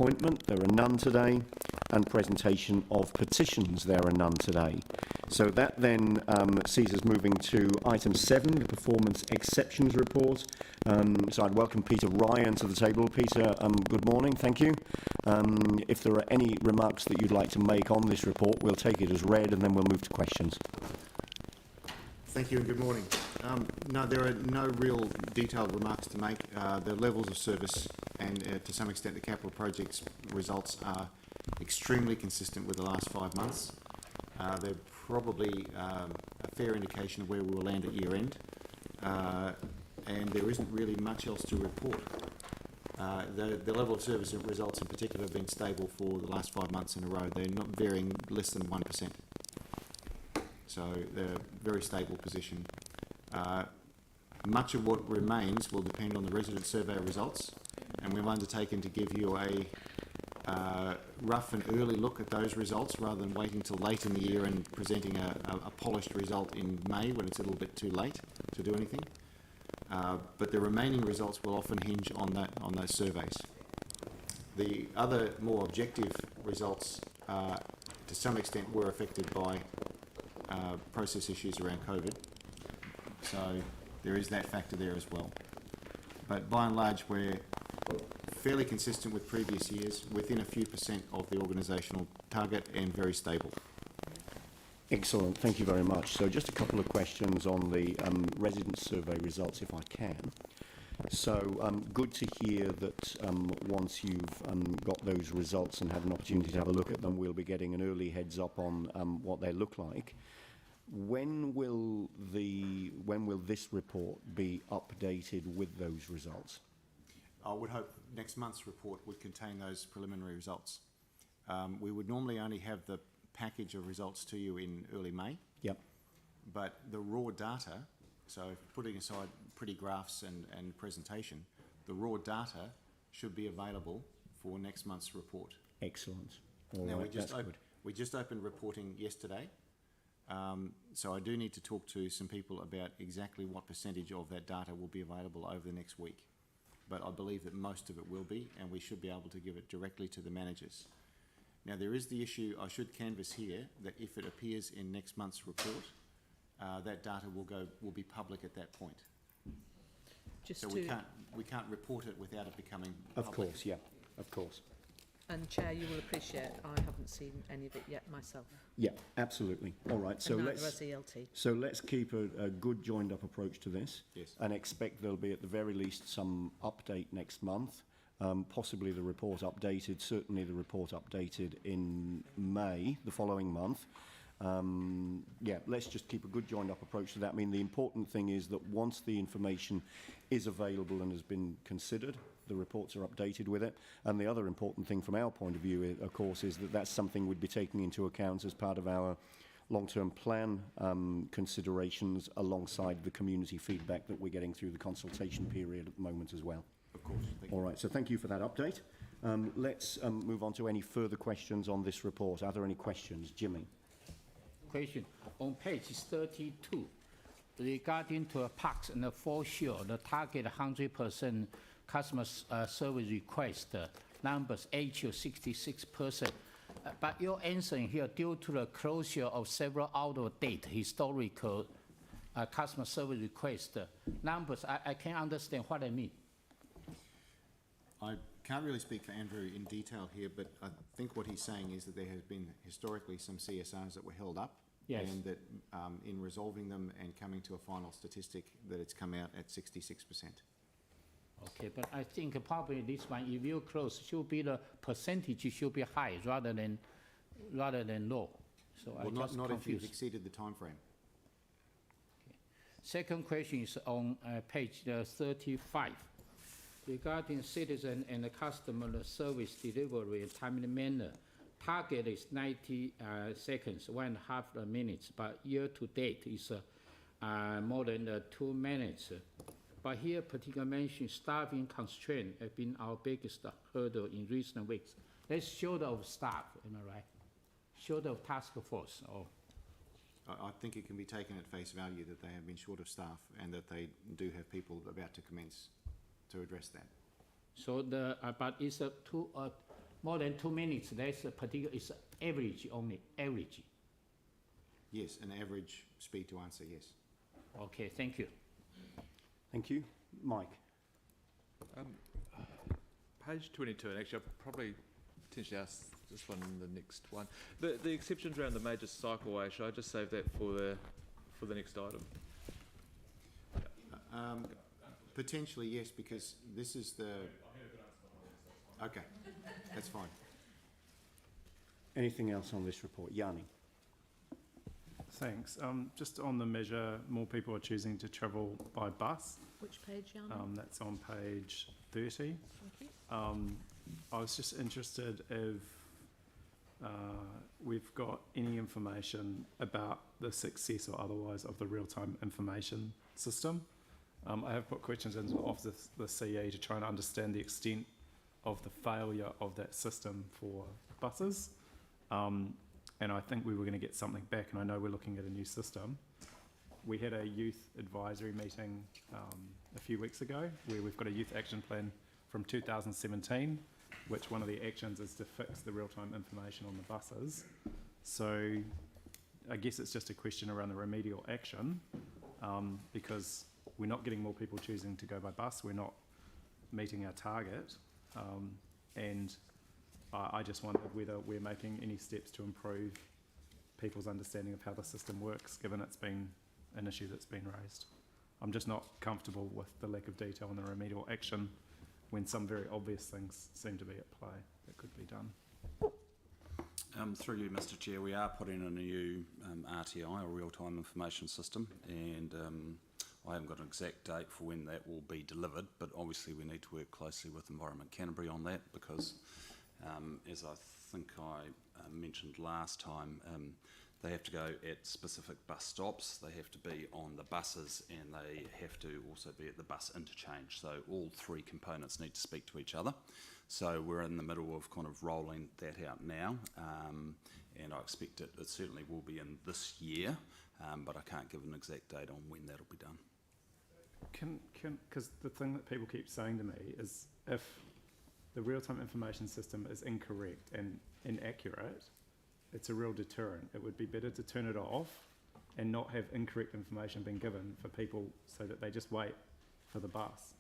appointment, there are none today, and presentation of petitions, there are none today. So that then sees us moving to item 7, the Performance Exceptions Report. So I'd welcome Peter Ryan to the table. Peter, good morning, thank you. If there are any remarks that you'd like to make on this report, we'll take it as read and then we'll move to questions. Thank you and good morning. No, there are no real detailed remarks to make. The levels of service and to some extent the capital projects results are extremely consistent with the last 5 months. They're probably a fair indication of where we will land at year end, and there isn't really much else to report. The level of service results in particular have been stable for the last 5 months in a row. They're not varying less than 1%. So they're a very stable position. Much of what remains will depend on the resident survey results, and we've undertaken to give you a rough and early look at those results rather than waiting till late in the year and presenting a polished result in May when it's a little bit too late to do anything. But the remaining results will often hinge on those surveys. The other more objective results to some extent were affected by process issues around COVID. So there is that factor there as well. But by and large, we're fairly consistent with previous years, within a few % of the organisational target and very stable. Excellent, thank you very much. So just a couple of questions on the resident survey results, if I can. So good to hear that once you've got those results and had an opportunity to have a look at them, we'll be getting an early heads up on what they look like. When will this report be updated with those results? I would hope next month's report would contain those preliminary results. We would normally only have the package of results to you in early May. Yep. But the raw data, so putting aside pretty graphs and presentation, the raw data should be available for next month's report. Excellent. Now we just opened reporting yesterday. So I do need to talk to some people about exactly what percentage of that data will be available over the next week. But I believe that most of it will be, and we should be able to give it directly to the managers. Now there is the issue, I should canvass here, that if it appears in next month's report, that data will be public at that point. So we can't report it without it becoming public. Of course, yeah, of course. And Chair, you will appreciate I haven't seen any of it yet myself. Yeah, absolutely. All right, so let's keep a good joined up approach to this. Yes. And expect there'll be at the very least some update next month, possibly the report updated, certainly the report updated in May, the following month. Yeah, let's just keep a good joined up approach to that. I mean, the important thing is that once the information is available and has been considered, the reports are updated with it. And the other important thing from our point of view, of course, is that that's something we'd be taking into account as part of our long-term plan considerations alongside the community feedback that we're getting through the consultation period at the moment as well. Of course. All right, so thank you for that update. Let's move on to any further questions on this report. Are there any questions? Jimmy. Question. On page 32, regarding to parks and the foreshore, the target 100% customer service request numbers actually 66%. But your answer here, due to the closure of several out-of-date historical customer service request numbers, I can understand what I mean. I can't really speak for Andrew in detail here, but I think what he's saying is that there has been historically some CSRs that were held up. Yes. And that in resolving them and coming to a final statistic, that it's come out at 66%. Okay, but I think probably this one, if you close, should be the percentage should be high rather than low. So well, not if you've exceeded the time frame. Okay. Second question is on page 35. Regarding citizen and customer service delivery in timely manner, target is 90 seconds, 1.5 minutes, but year to date is more than 2 minutes. But here, particularly mentioned staffing constraint have been our biggest hurdle in recent weeks. That's short of staff, am I right? Short of task force. Or I think it can be taken at face value that they have been short of staff and that they do have people about to commence to address that. So but it's more than 2 minutes, that's a particular, it's average only, average. Yes, an average speed to answer, yes. Okay, thank you. Thank you. Mike? Page 22, and actually I'll probably potentially ask this one in the next one. The exceptions around the major cycleway, should I just save that for the next item? Potentially, yes, because this is the... Okay, that's fine. Anything else on this report? Yanni? Thanks. Just on the measure, more people are choosing to travel by bus. Which page, Jan? That's on page 30. Thank you. I was just interested if we've got any information about the success or otherwise of the real-time information system. I have put questions in off the CE to try and understand the extent of the failure of that system for buses. And I think we were going to get something back, and I know we're looking at a new system. We had a youth advisory meeting a few weeks ago where we've got a youth action plan from 2017, which one of the actions is to fix the real-time information on the buses. So I guess it's just a question around the remedial action, because we're not getting more people choosing to go by bus, we're not meeting our target, and I just wondered whether we're making any steps to improve people's understanding of how the system works, given it's been an issue that's been raised. I'm just not comfortable with the lack of detail in the remedial action when some very obvious things seem to be at play that could be done. Through you, Mr. Chair, we are putting in a new RTI, or real-time information system, and I haven't got an exact date for when that will be delivered, but obviously we need to work closely with Environment Canterbury on that, because as I think I mentioned last time, they have to go at specific bus stops, they have to be on the buses, and they have to also be at the bus interchange. So all three components need to speak to each other. So we're in the middle of kind of rolling that out now, and I expect it certainly will be in this year, but I can't give an exact date on when that'll be done. Because the thing that people keep saying to me is, if the real-time information system is incorrect and inaccurate, it's a real deterrent. It would be better to turn it off and not have incorrect information being given for people so that they just wait for the bus.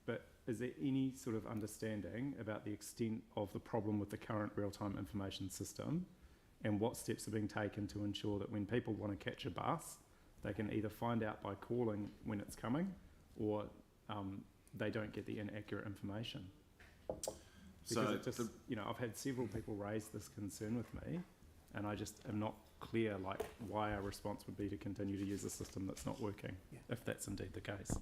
But is there any sort of understanding about the extent of the problem with the current real-time information system, and what steps are being taken to ensure that when people want to catch a bus, they can either find out by calling when it's coming, or they don't get the inaccurate information? Because it just, you know, I've had several people raise this concern with me, and I just am not clear like why our response would be to continue to use a system that's not working, if that's indeed the case.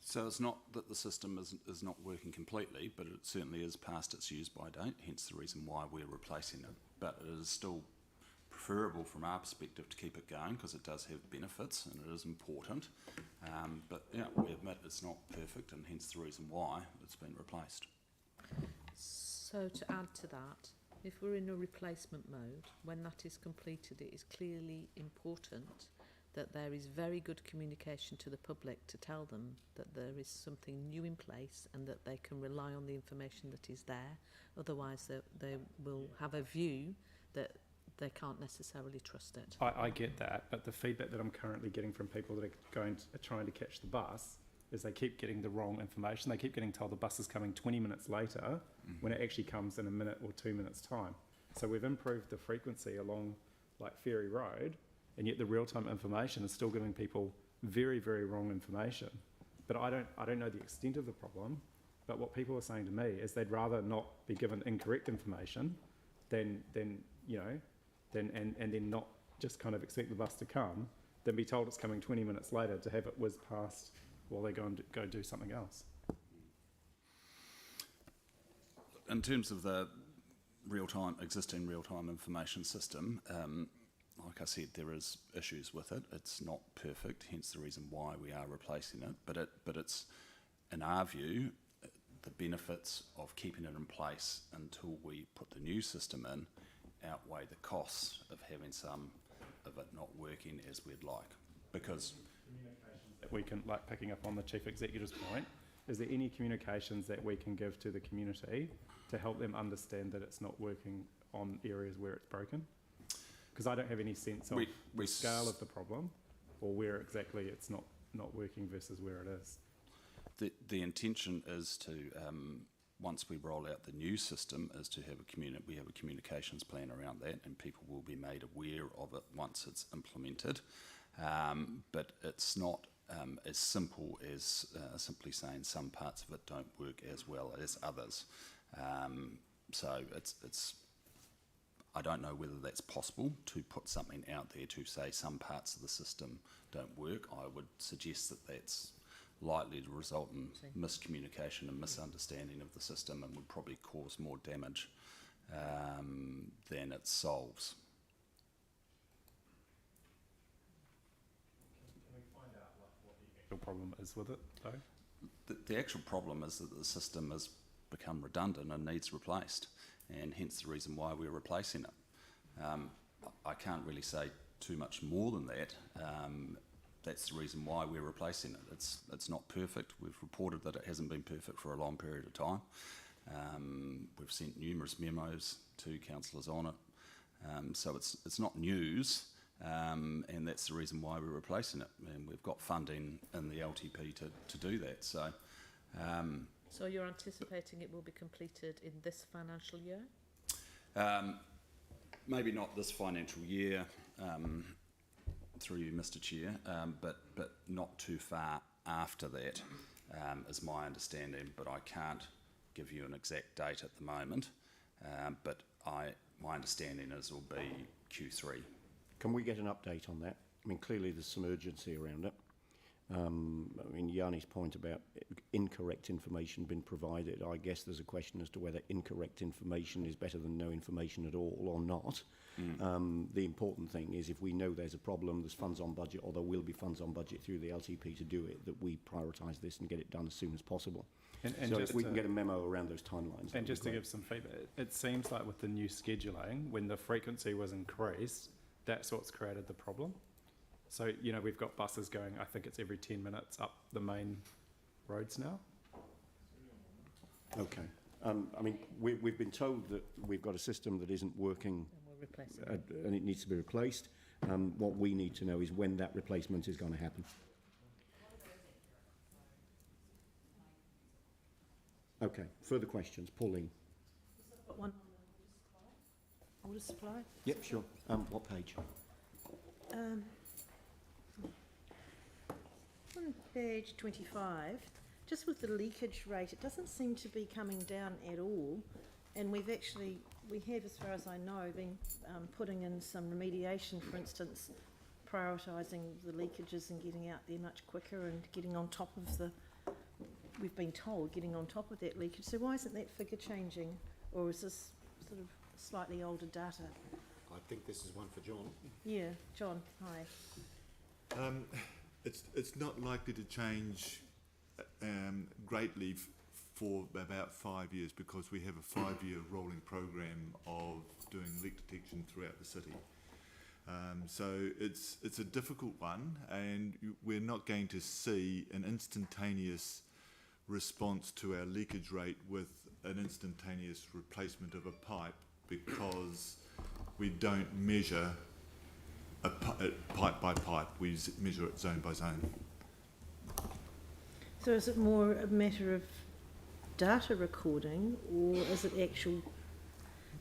So it's not that the system is not working completely, but it certainly is past its use-by date, hence the reason why we're replacing it. But it is still preferable from our perspective to keep it going, because it does have benefits and it is important. But yeah, we admit it's not perfect, and hence the reason why it's been replaced. So to add to that, if we're in a replacement mode, when that is completed, it is clearly important that there is very good communication to the public to tell them that there is something new in place and that they can rely on the information that is there. Otherwise, they will have a view that they can't necessarily trust it. I get that, but the feedback that I'm currently getting from people that are trying to catch the bus is they keep getting the wrong information. They keep getting told the bus is coming 20 minutes later when it actually comes in a minute or 2 minutes time. So we've improved the frequency along like Ferry Road, and yet the real-time information is still giving people very, very wrong information. But I don't know the extent of the problem, but what people are saying to me is they'd rather not be given incorrect information than you know, and then not just kind of expect the bus to come, than be told it's coming 20 minutes later to have it whiz past while they go do something else. In terms of the existing real-time information system, like I said, there is issues with it. It's not perfect, hence the reason why we are replacing it. But it's, in our view, the benefits of keeping it in place until we put the new system in outweigh the costs of having some of it not working as we'd like. Because that we can, like picking up on the Chief Executive's point, is there any communications that we can give to the community to help them understand that it's not working on areas where it's broken? Because I don't have any sense of the scale of the problem or where exactly it's not working versus where it is. The intention is to, once we roll out the new system, is to have we have a communications plan around that, and people will be made aware of it once it's implemented. But it's not as simple as simply saying some parts of it don't work as well as others. So it's I don't know whether that's possible to put something out there to say some parts of the system don't work. I would suggest that that's likely to result in miscommunication and misunderstanding of the system, and would probably cause more damage than it solves. Can we find out what the actual problem is with it, though? The actual problem is that the system has become redundant and needs replaced, and hence the reason why we're replacing it. I can't really say too much more than that. That's the reason why we're replacing it. It's not perfect. We've reported that it hasn't been perfect for a long period of time. We've sent numerous memos to councillors on it. So it's not news, and that's the reason why we're replacing it. And we've got funding in the LTP to do that. So you're anticipating it will be completed in this financial year? Maybe not this financial year, through you, Mr. Chair, but not too far after that, is my understanding. But I can't give you an exact date at the moment. But my understanding is it will be Q3. Can we get an update on that? I mean, clearly there's some urgency around it. I mean, Yanni's point about incorrect information being provided, I guess there's a question as to whether incorrect information is better than no information at all or not. The important thing is if we know there's a problem, there's funds on budget, or there will be funds on budget through the LTP to do it, that we prioritise this and get it done as soon as possible. And so just if we can get a memo around those timelines. And just to give some feedback, it seems like with the new scheduling, when the frequency was increased, that's what's created the problem. So, you know, we've got buses going, I think it's every 10 minutes up the main roads now. Okay. I mean, we've been told that we've got a system that isn't working And we'll replace it. and it needs to be replaced. What we need to know is when that replacement is going to happen. Okay. Further questions? Pauline. Got one. Water supply? Yep, sure. What page? On page 25, just with the leakage rate, it doesn't seem to be coming down at all. And we have, as far as I know, been putting in some remediation, for instance, prioritising the leakages and getting out there much quicker and getting on top of we've been told, getting on top of that leakage. So why isn't that figure changing? Or is this sort of slightly older data? I think this is one for John. Yeah, John, hi. It's not likely to change greatly for about 5 years, because we have a 5-year rolling program of doing leak detection throughout the city. So it's a difficult one, and we're not going to see an instantaneous response to our leakage rate with an instantaneous replacement of a pipe, because we don't measure pipe by pipe, we measure it zone by zone. So is it more a matter of data recording, or is it actual...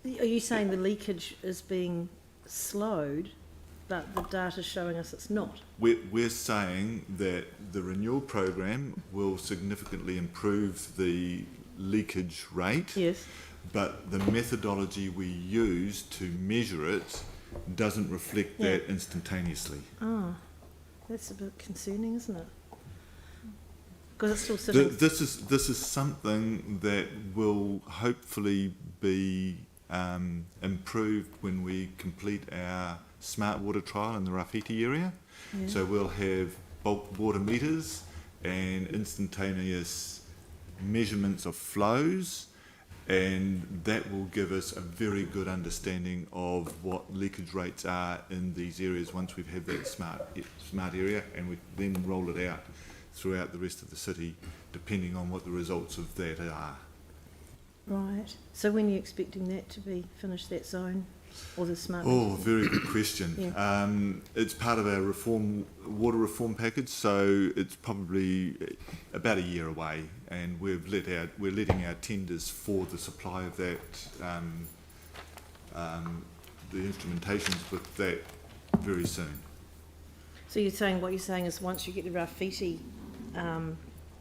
Are you saying the leakage is being slowed, but the data's showing us it's not? We're saying that the renewal program will significantly improve the leakage rate. Yes. But the methodology we use to measure it doesn't reflect that instantaneously. Oh, that's a bit concerning, isn't it? Because it's still sitting... This is something that will hopefully be improved when we complete our smart water trial in the Rafiti area. Yeah. So we'll have bulk water meters and instantaneous measurements of flows, and that will give us a very good understanding of what leakage rates are in these areas once we've had that smart area, and we then roll it out throughout the rest of the city, depending on what the results of that are. Right. So when are you expecting that to be finished, that zone, or the smart Oh, meters? very good question. Yeah. It's part of our water reform package, so it's probably about a year away, and we're letting out tenders for the supply of that, the instrumentations with that very soon. So what you're saying is once you get the Rafiti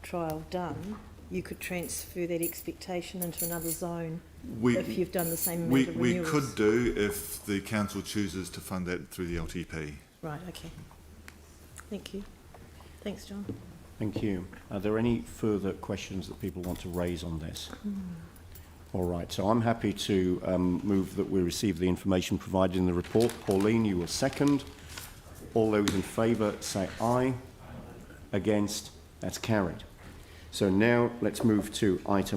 trial done, you could transfer that expectation into another zone if you've done the same amount of We renewals? could do if the council chooses to fund that through the LTP. Right, okay. Thank you. Thanks, John. Thank you. Are there any further questions that people want to raise on this? All right, so I'm happy to move that we receive the information provided in the report. Pauline, you will second. All those in favour say aye. Against? That's carried. So now let's move to item